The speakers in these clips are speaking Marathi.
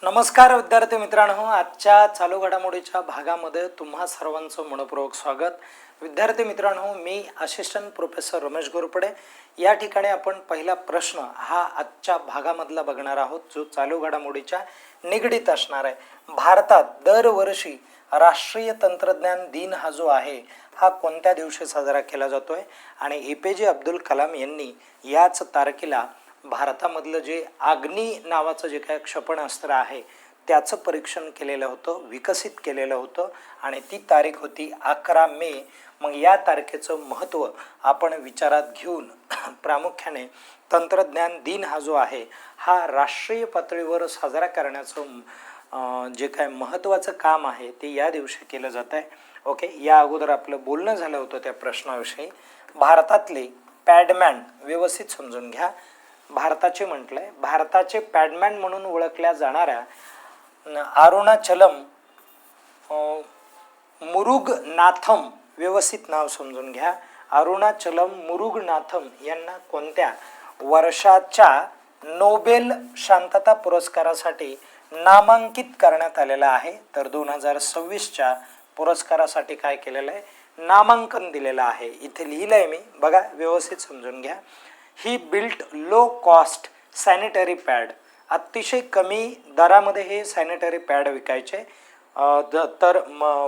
नमस्कार विद्यार्थी मित्रांनो, आजच्या चालू घडामोडीच्या भागामध्ये तुम्हा सर्वांचं मनपूर्वक स्वागत. विद्यार्थी मित्रांनो, मी असिस्टंट प्रोफेसर रमेश घोरपडे. या ठिकाणी आपण पहिला प्रश्न हा आजच्या भागामधला बघणार आहोत, जो चालू घडामोडीच्या निगडीत असणार आहे. भारतात दरवर्षी राष्ट्रीय तंत्रज्ञान दिन हा जो आहे हा कोणत्या दिवशी साजरा केला जातोय? आणि APJ अब्दुल कलाम यांनी याच तारखेला भारतामधलं जे अग्नी नावाचं जे काय क्षेपणास्त्र आहे त्याचं परीक्षण केलेलं होतं, विकसित केलेलं होतं आणि ती तारीख होती 11 मे. मग या तारखेचं महत्त्व आपण विचारात घेऊन प्रामुख्याने तंत्रज्ञान दिन हा जो आहे हा राष्ट्रीय पातळीवर साजरा करण्याचं जे काय महत्त्वाचं काम आहे ते या दिवशी केलं जात आहे. ओके, या अगोदर आपलं बोलणं झालं होतं त्या प्रश्नाविषयी. भारतातले पॅडमॅन व्यवस्थित समजून घ्या. भारताचे म्हटलंय, भारताचे पॅडमॅन म्हणून ओळखल्या जाणाऱ्या अरुणाचलम मुरुगनाथम, व्यवस्थित नाव समजून घ्या, अरुणाचलम मुरुगनाथम यांना कोणत्या वर्षाच्या नोबेल शांतता पुरस्कारासाठी नामांकित करण्यात आलेला आहे? तर 2026च्या पुरस्कारासाठी काय केलेलं आहे? नामांकन दिलेलं आहे. इथे लिहिलंय मी, बघा व्यवस्थित समजून घ्या. ही built low cost sanitary pad, अतिशय कमी दरामध्ये हे सॅनिटरी पॅड विकायचे. तर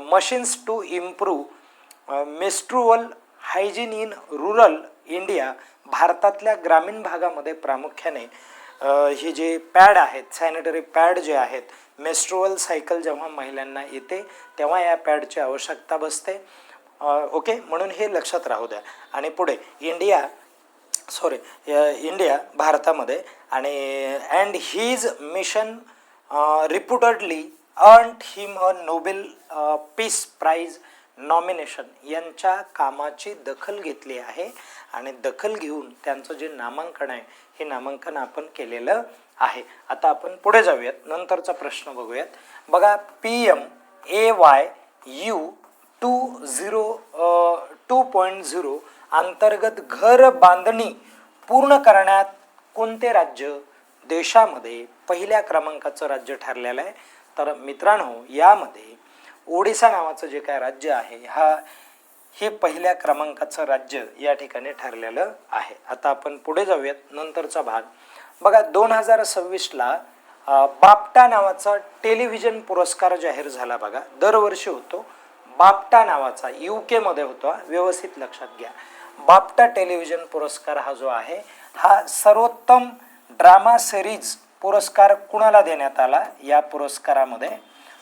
machines to improve menstrual hygiene in rural India, भारतातल्या ग्रामीण भागामध्ये प्रामुख्याने हे जे पॅड आहेत, सॅनिटरी पॅड जे आहेत, मेन्स्ट्रुअल सायकल जेव्हा महिलांना येते तेव्हा या पॅडची आवश्यकता बसते. ओके, म्हणून हे लक्षात राहू द्या. आणि पुढे इंडिया भारतामध्ये आणि and his mission reportedly earned him a Nobel Peace Prize nomination, यांच्या कामाची दखल घेतली आहे आणि दखल घेऊन त्यांचं जे नामांकन आहे हे नामांकन आपण केलेलं आहे. आता आपण पुढे जाऊयात, नंतरचा प्रश्न बघूयात. बघा, PMAYU 2.0 अंतर्गत घर बांधणी पूर्ण करण्यात कोणते राज्य देशामध्ये पहिल्या क्रमांकाचं राज्य ठरलेलं आहे? तर मित्रांनो, यामध्ये ओडिसा नावाचं जे काय राज्य आहे हे पहिल्या क्रमांकाचं राज्य या ठिकाणी ठरलेलं आहे. आता आपण पुढे जाऊयात, नंतरचा भाग बघा. 2026ला बाफ्टा नावाचा टेलिव्हिजन पुरस्कार जाहीर झाला. बघा, दरवर्षी होतो बाफ्टा नावाचा, UK मध्ये होतो, व्यवस्थित लक्षात घ्या. बाफ्टा टेलिव्हिजन पुरस्कार हा जो आहे हा सर्वोत्तम ड्रामा सिरीज पुरस्कार कुणाला देण्यात आला? या पुरस्कारामध्ये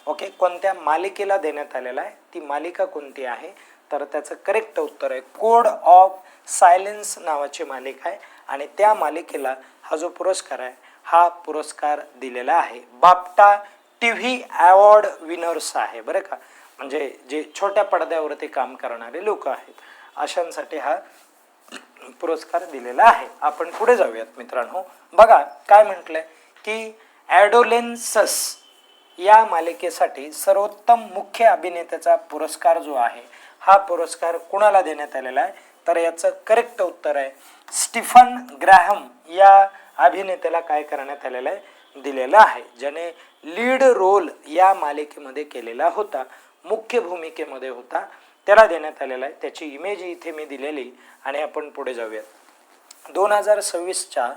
ओके, कोणत्या मालिकेला देण्यात आलेला आहे? ती मालिका कोणती आहे? तर त्याचं करेक्ट उत्तर आहे कोड ऑफ सायलेन्स नावाची मालिका आहे आणि त्या मालिकेला हा जो पुरस्कार आहे हा पुरस्कार दिलेला आहे. बाफ्टा TV अवॉर्ड विनर्स आहे बरं का, म्हणजे जे छोट्या पडद्यावरती काम करणारे लोक आहेत अशांसाठी हा पुरस्कार दिलेला आहे. आपण पुढे जाऊयात मित्रांनो. बघा काय म्हटलंय की ॲडोलेन्सस या मालिकेसाठी सर्वोत्तम मुख्य अभिनेत्याचा पुरस्कार जो आहे हा पुरस्कार कुणाला देण्यात आलेला आहे? तर याचं करेक्ट उत्तर आहे स्टीफन ग्रॅहम या अभिनेत्याला काय करण्यात आलेलं आहे? दिलेलं आहे, ज्याने लीड रोल या मालिकेमध्ये केलेला होता, मुख्य भूमिकेमध्ये होता, त्याला देण्यात आलेला आहे. त्याची इमेज इथे मी दिलेली. आणि आपण पुढे जाऊयात. 2026च्या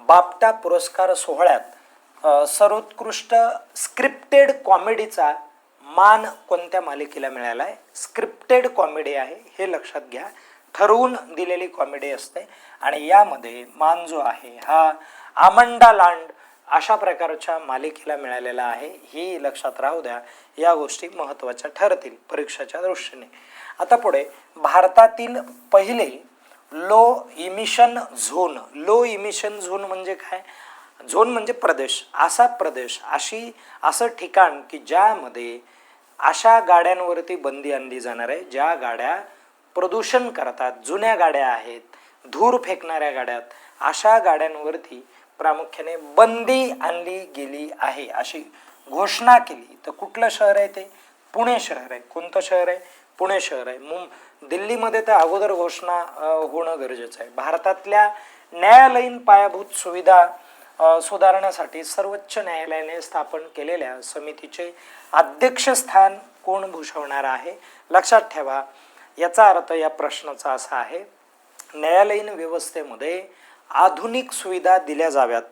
बाफ्टा पुरस्कार सोहळ्यात सर्वोत्कृष्ट स्क्रिप्टेड कॉमेडीचा मान कोणत्या मालिकेला मिळाला आहे? स्क्रिप्टेड कॉमेडी आहे, हे लक्षात घ्या. ठरवून दिलेली कॉमेडी असते आणि यामध्ये मान जो आहे हा आमंडा लांड अशा प्रकारच्या मालिकेला मिळालेला आहे, ही लक्षात राहू द्या. या गोष्टी महत्त्वाच्या ठरतील परीक्षेच्या दृष्टीने. आता पुढे, भारतातील पहिले low emission zone. Low emission zone म्हणजे काय? झोन म्हणजे प्रदेश, असा प्रदेश, असं ठिकाण की ज्यामध्ये अशा गाड्यांवरती बंदी आणली जाणार आहे ज्या गाड्या प्रदूषण करतात, जुन्या गाड्या आहेत, धूर फेकणाऱ्या गाड्यात, अशा गाड्यांवरती प्रामुख्याने बंदी आणली गेली आहे अशी घोषणा केली. तर कुठलं शहर आहे ते? पुणे शहर आहे. कोणतं शहर आहे? पुणे शहर आहे. दिल्लीमध्ये तर अगोदर घोषणा होणं गरजेचं आहे. भारतातल्या न्यायालयीन पायाभूत सुविधा सुधारण्यासाठी सर्वोच्च न्यायालयाने स्थापन केलेल्या समितीचे अध्यक्षस्थान कोण भूषवणार आहे? लक्षात ठेवा, याचा अर्थ या प्रश्नाचा असा आहे, न्यायालयीन व्यवस्थेमध्ये आधुनिक सुविधा दिल्या जाव्यात,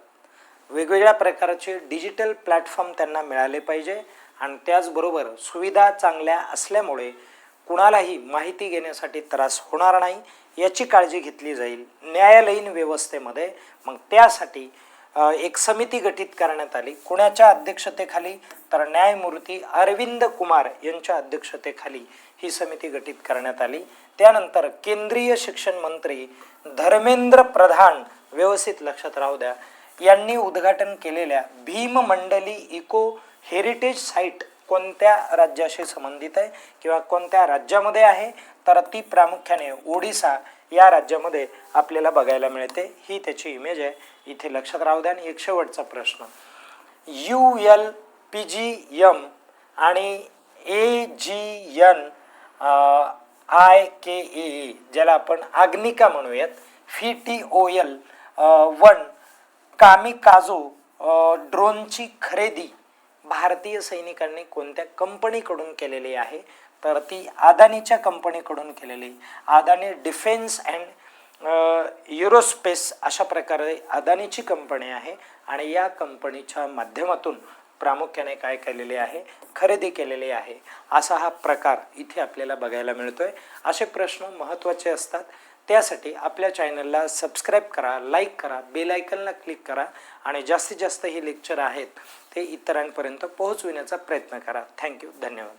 वेगवेगळ्या प्रकारचे डिजिटल प्लॅटफॉर्म त्यांना मिळाले पाहिजे आणि त्याचबरोबर सुविधा चांगल्या असल्यामुळे कुणालाही माहिती घेण्यासाठी त्रास होणार नाही याची काळजी घेतली जाईल न्यायालयीन व्यवस्थेमध्ये. मग त्यासाठी एक समिती गठीत करण्यात आली. कुणाच्या अध्यक्षतेखाली? तर न्यायमूर्ती अरविंद कुमार यांच्या अध्यक्षतेखाली ही समिती गठीत करण्यात आली. त्यानंतर केंद्रीय शिक्षण मंत्री धर्मेंद्र प्रधान, व्यवस्थित लक्षात राहू द्या, यांनी उद्घाटन केलेल्या भीममंडली इको हेरिटेज साईट कोणत्या राज्याशी संबंधित आहे किंवा कोणत्या राज्यामध्ये आहे? तर ती प्रामुख्याने ओडिसा या राज्यामध्ये आपल्याला बघायला मिळते. ही त्याची इमेज आहे, इथे लक्षात राहू द्या. आणि एक शेवटचा प्रश्न, ULPGM आणि AGNIKAA ज्याला आपण आग्निका म्हणूयात, FTOL-1 कामिकाझो ड्रोनची खरेदी भारतीय सैनिकांनी कोणत्या कंपनीकडून केलेली आहे? तर ती अदानीच्या कंपनीकडून केलेली. अदानी डिफेन्स अँड एरोस्पेस अशा प्रकारे अदानीची कंपनी आहे आणि या कंपनीच्या माध्यमातून प्रामुख्याने काय केलेले आहे? खरेदी केलेली आहे. असा हा प्रकार इथे आपल्याला बघायला मिळतोय. असे प्रश्न महत्त्वाचे असतात, त्यासाठी आपल्या चॅनलला सबस्क्राईब करा, लाईक करा, बेल आयकनला क्लिक करा आणि जास्तीत जास्त ही लेक्चर आहेत ते इतरांपर्यंत पोहोचविण्याचा प्रयत्न करा. थँक्यू, धन्यवाद.